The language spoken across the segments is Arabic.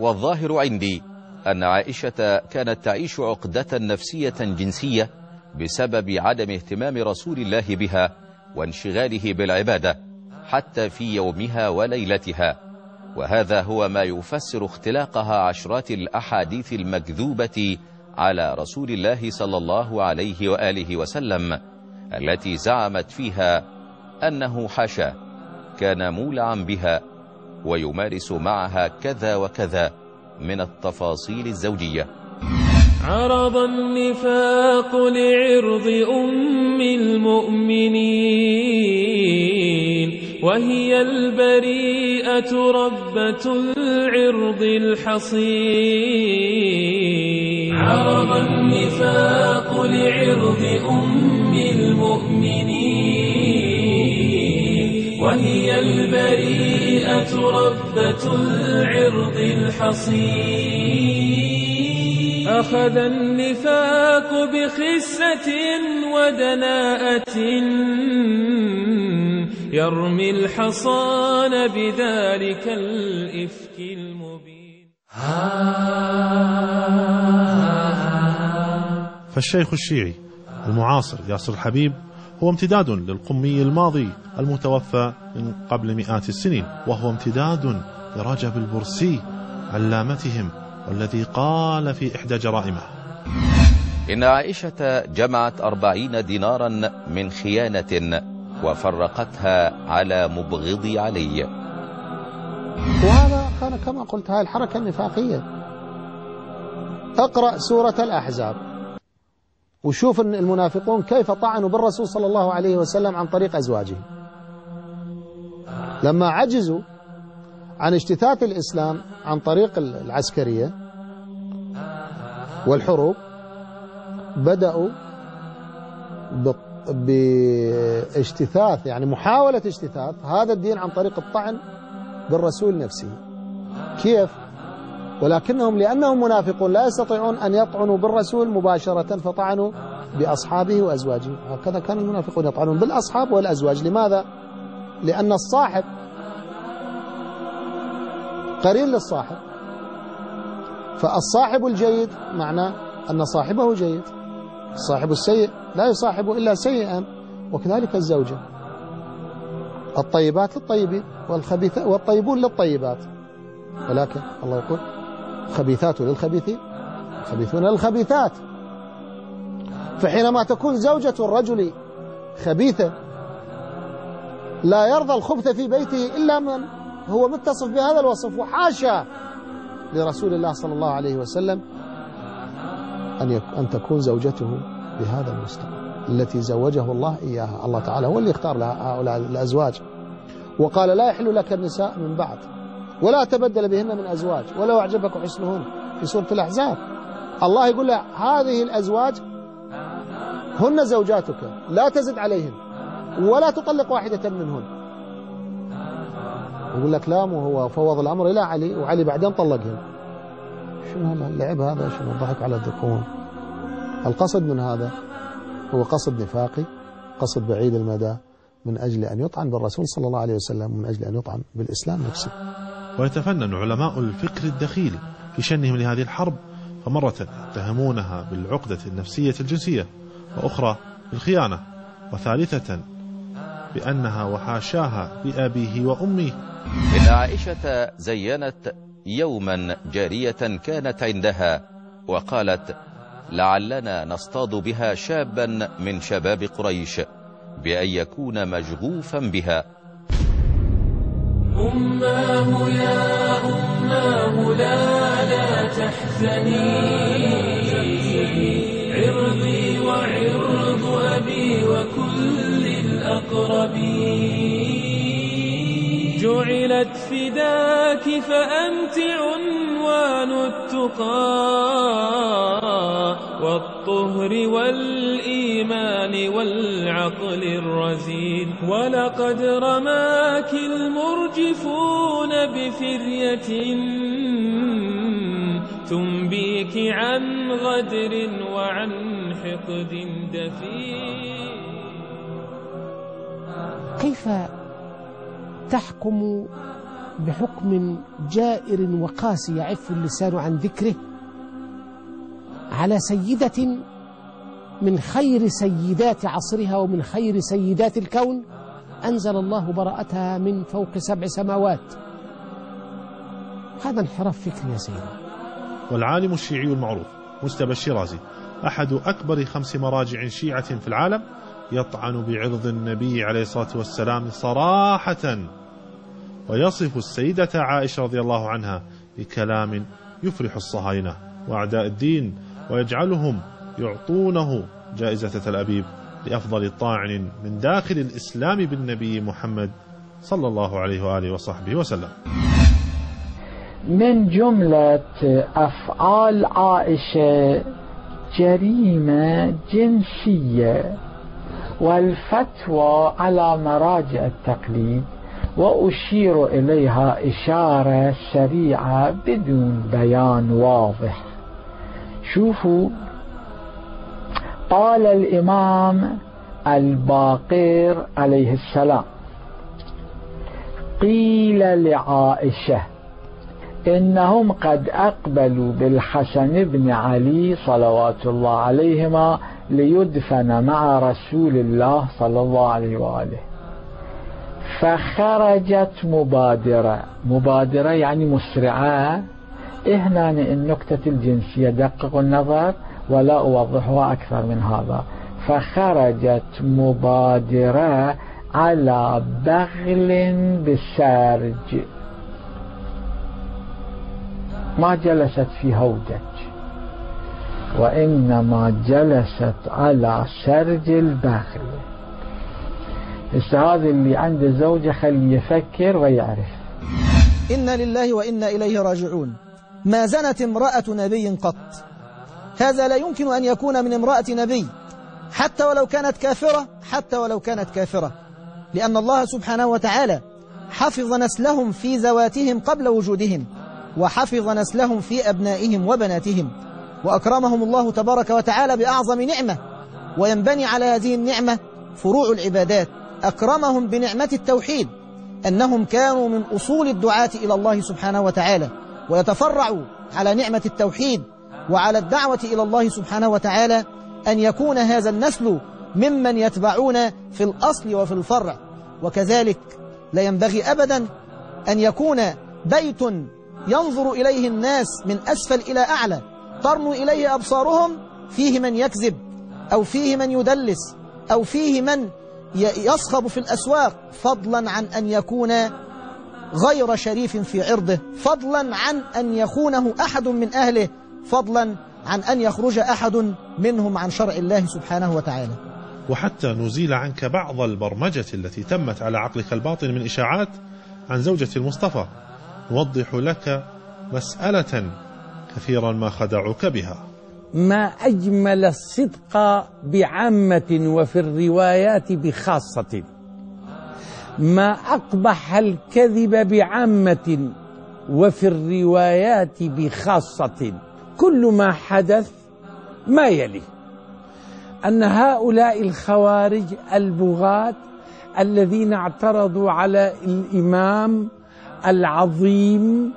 والظاهر عندي أن عائشة كانت تعيش عقدة نفسية جنسية بسبب عدم اهتمام رسول الله بها وانشغاله بالعبادة حتى في يومها وليلتها، وهذا هو ما يفسر اختلاقها عشرات الأحاديث المكذوبة على رسول الله صلى الله عليه وآله وسلم التي زعمت فيها أنه حاشاه كان مولعا بها ويمارس معها كذا وكذا من التفاصيل الزوجية. عرض النفاق لعرض أم المؤمنين وهي البريئة ربة العرض الحصين. عرض النفاق لعرض أم المؤمنين وهي البريئة ربة العرض الحصين. أخذ النفاق بخسة ودناءة يرمي الحصان بذلك الإفك المبين. فالشيخ الشيعي المعاصر ياسر الحبيب هو امتداد للقمي الماضي المتوفى من قبل مئات السنين، وهو امتداد لرجب البرسي علامتهم، والذي قال في إحدى جرائمه: إن عائشة جمعت 40 دينارا من خيانة وفرقتها على مبغض علي. وهذا كان كما قلت هاي الحركة النفاقية. اقرأ سورة الأحزاب وشوف المنافقون كيف طعنوا بالرسول صلى الله عليه وسلم عن طريق أزواجه لما عجزوا عن اجتثاث الإسلام عن طريق العسكرية والحروب. بدأوا باجتثاث، يعني محاولة اجتثاث هذا الدين عن طريق الطعن بالرسول نفسه. كيف؟ ولكنهم لأنهم منافقون لا يستطيعون أن يطعنوا بالرسول مباشرة، فطعنوا بأصحابه وأزواجه. هكذا كان المنافقون يطعنون بالأصحاب والأزواج. لماذا؟ لأن الصاحب قرين للصاحب، فالصاحب الجيد معناه أن صاحبه جيد، الصاحب السيء لا يصاحب إلا سيئا. وكذلك الزوجة، الطيبات للطيبين والطيبون للطيبات، ولكن الله يقول خبيثات للخبيثين خبيثون للخبيثات. فحينما تكون زوجة الرجل خبيثة لا يرضى الخبث في بيته إلا من هو متصف بهذا الوصف، وحاشا لرسول الله صلى الله عليه وسلم أن تكون زوجته بهذا المستوى التي زوجه الله إياها. الله تعالى هو اللي اختار لها هؤلاء الأزواج، وقال: لا يحل لك النساء من بعد ولا تبدل بهن من أزواج ولو أعجبك حسنهن، في سورة الأحزاب. الله يقول له: هذه الأزواج هن زوجاتك لا تزد عليهن ولا تطلق واحدة منهن. يقول لك: لا، مو هو فوض الأمر إلى علي وعلي بعدين طلقهن. شنو اللعب هذا؟ شنو الضحك على الذكور؟ القصد من هذا هو قصد نفاقي، قصد بعيد المدى، من أجل أن يطعن بالرسول صلى الله عليه وسلم، ومن أجل أن يطعن بالإسلام نفسه. ويتفنن علماء الفكر الدخيل في شنهم لهذه الحرب، فمرة يتهمونها بالعقدة النفسية الجنسية، وأخرى بالخيانة، وثالثة بأنها وحاشاها بأبيه وأمه. إن عائشة زينت يوما جارية كانت عندها وقالت: لعلنا نصطاد بها شابا من شباب قريش بأن يكون مشغوفا بها. أماه يا أماه لا تحزني، عرضي وعرض أبي وكل الأقربين، جعلت فداك فأنت عنوان التقى والطهر والإيمان والعقل الرزين. ولقد رماك المرجفون بفرية تنبيك عن غدر وعن حقد دفين. كيف تحكم بحكم جائر وقاسي يعف اللسان عن ذكره على سيدة من خير سيدات عصرها ومن خير سيدات الكون، أنزل الله براءتها من فوق 7 سماوات. هذا انحراف فكري يا سيدي. والعالم الشيعي المعروف مجتبى الشيرازي أحد أكبر 5 مراجع شيعة في العالم يطعن بعرض النبي عليه الصلاة والسلام صراحة، ويصف السيدة عائشة رضي الله عنها بكلام يفرح الصهاينة وأعداء الدين، ويجعلهم يعطونه جائزة تل أبيب لأفضل طاعن من داخل الإسلام بالنبي محمد صلى الله عليه وآله وصحبه وسلم. من جملة أفعال عائشة جريمة جنسية، والفتوى على مراجع التقليد، وأشير إليها إشارة سريعة بدون بيان واضح. شوفوا، قال الإمام الباقر عليه السلام: قيل لعائشة إنهم قد أقبلوا بالحسن بن علي صلوات الله عليهما ليدفن مع رسول الله صلى الله عليه وآله، فخرجت مبادرة يعني مسرعة. هنا النكتة الجنسية دققوا النظر ولا أوضحها أكثر من هذا. فخرجت مبادرة على بغل بسرج، ما جلست في هودج، وإنما جلست على سرج البغل. هذا اللي عنده زوجة خليه يفكر ويعرف. إنا لله وإنا إليه راجعون. ما زنت امرأة نبي قط. هذا لا يمكن أن يكون من امرأة نبي، حتى ولو كانت كافرة، لأن الله سبحانه وتعالى حفظ نسلهم في ذواتهم قبل وجودهم، وحفظ نسلهم في أبنائهم وبناتهم، وأكرمهم الله تبارك وتعالى بأعظم نعمة، وينبني على هذه النعمة فروع العبادات. أكرمهم بنعمة التوحيد، أنهم كانوا من أصول الدعاة إلى الله سبحانه وتعالى، ويتفرعوا على نعمة التوحيد وعلى الدعوة إلى الله سبحانه وتعالى أن يكون هذا النسل ممن يتبعون في الأصل وفي الفرع. وكذلك لا ينبغي أبدا أن يكون بيت ينظر إليه الناس من أسفل إلى أعلى، ترنو إليه أبصارهم، فيه من يكذب أو فيه من يدلس أو فيه من يصخب في الأسواق، فضلا عن أن يكون غير شريف في عرضه، فضلا عن أن يخونه أحد من أهله، فضلا عن أن يخرج أحد منهم عن شرع الله سبحانه وتعالى. وحتى نزيل عنك بعض البرمجة التي تمت على عقلك الباطن من إشاعات عن زوجة المصطفى، نوضح لك مسألة كثيرا ما خدعوك بها. ما أجمل الصدق بعامة وفي الروايات بخاصة، ما أقبح الكذب بعامة وفي الروايات بخاصة. كل ما حدث ما يلي أن هؤلاء الخوارج البغاة الذين اعترضوا على الإمام العظيم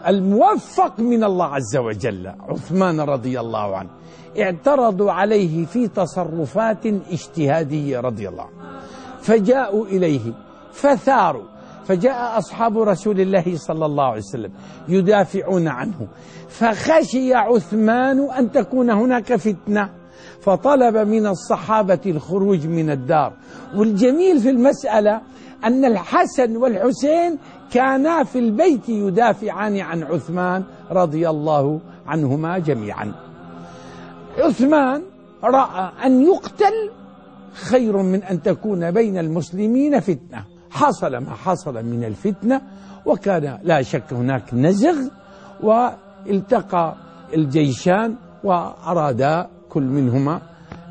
الموفق من الله عز وجل عثمان رضي الله عنه، اعترضوا عليه في تصرفات اجتهادية رضي الله عنه، فجاءوا إليه فثاروا، فجاء أصحاب رسول الله صلى الله عليه وسلم يدافعون عنه، فخشي عثمان أن تكون هناك فتنة، فطلب من الصحابة الخروج من الدار. والجميل في المسألة أن الحسن والحسين كانا في البيت يدافعان عن عثمان رضي الله عنهما جميعا. عثمان رأى أن يقتل خير من أن تكون بين المسلمين فتنة. حصل ما حصل من الفتنة، وكان لا شك هناك نزغ، والتقى الجيشان وأرادا كل منهما،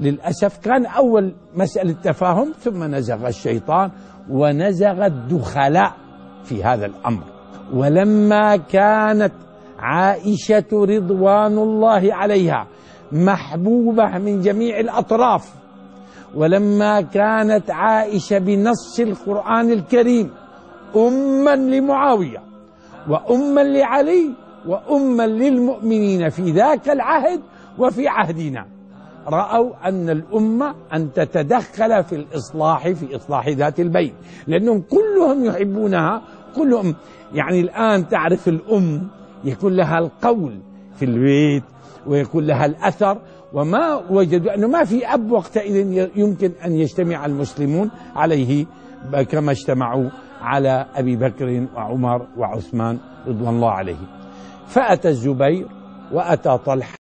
للأسف كان أول مسألة تفاهم، ثم نزغ الشيطان ونزغ الدخلاء في هذا الأمر. ولما كانت عائشة رضوان الله عليها محبوبة من جميع الأطراف، ولما كانت عائشة بنص القرآن الكريم أما لمعاوية وأما لعلي وأما للمؤمنين في ذاك العهد وفي عهدنا. رأوا أن الأمة أن تتدخل في إصلاح ذات البين، لأنهم كلهم يحبونها، كلهم يعني الآن تعرف الأم يكون لها القول في البيت ويكون لها الأثر، وما وجدوا أنه ما في أب وقتئذ يمكن أن يجتمع المسلمون عليه كما اجتمعوا على أبي بكر وعمر وعثمان رضوان الله عليهم. فأتى الزبير وأتى طلحة